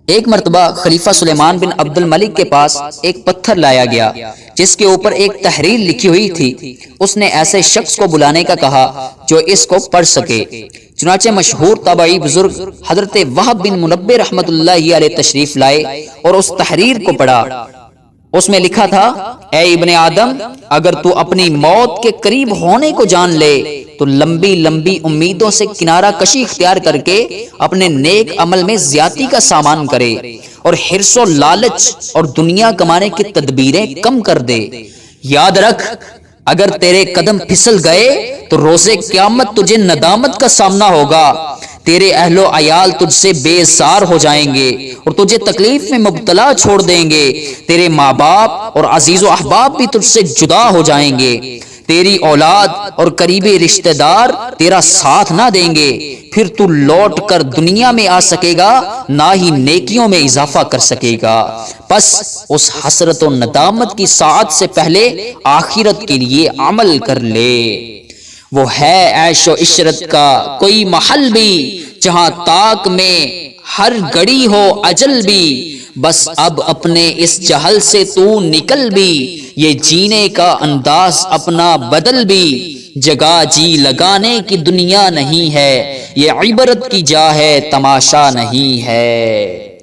ایک مرتبہ خلیفہ سلیمان بن عبد الملک کے پاس ایک پتھر لایا گیا جس کے اوپر ایک تحریر لکھی ہوئی تھی۔ اس نے ایسے شخص کو بلانے کا کہا جو اس کو پڑھ سکے۔ چنانچہ مشہور تابعی بزرگ حضرت وہب بن منبہ رحمۃ اللہ علیہ تشریف لائے اور اس تحریر کو پڑھا۔ اس میں لکھا تھا، اے ابن آدم، اگر تو اپنی موت کے قریب ہونے کو جان لے تو لمبی لمبی امیدوں سے کنارہ کشی اختیار کر کے اپنے نیک عمل میں زیادتی کا سامان کرے اور حرص و لالچ اور دنیا کمانے کی تدبیریں کم کر دے۔ یاد رکھ، اگر تیرے قدم پھسل گئے تو روز قیامت تجھے ندامت کا سامنا ہوگا۔ تیرے اہل و عیال تجھ سے بیزار ہو جائیں گے اور تجھے تکلیف میں مبتلا چھوڑ دیں گے۔ تیرے ماں باپ اور عزیز و احباب بھی تجھ سے جدا ہو جائیں گے۔ تیری اولاد اور قریبی رشتہ دار تیرا ساتھ نہ دیں گے۔ پھر تو لوٹ کر دنیا میں آ سکے گا، نہ ہی نیکیوں میں اضافہ کر سکے گا۔ پس اس حسرت و ندامت کی ساعت سے پہلے آخرت کے لیے عمل کر لے۔ وہ ہے عیش و عشرت کا کوئی محل بھی، جہاں طاق میں ہر گھڑی ہو اجل بھی۔ بس اب اپنے اس جہل سے تو نکل بھی، یہ جینے کا انداز اپنا بدل بھی۔ جگہ جی لگانے کی دنیا نہیں ہے، یہ عبرت کی جا ہے، تماشا نہیں ہے۔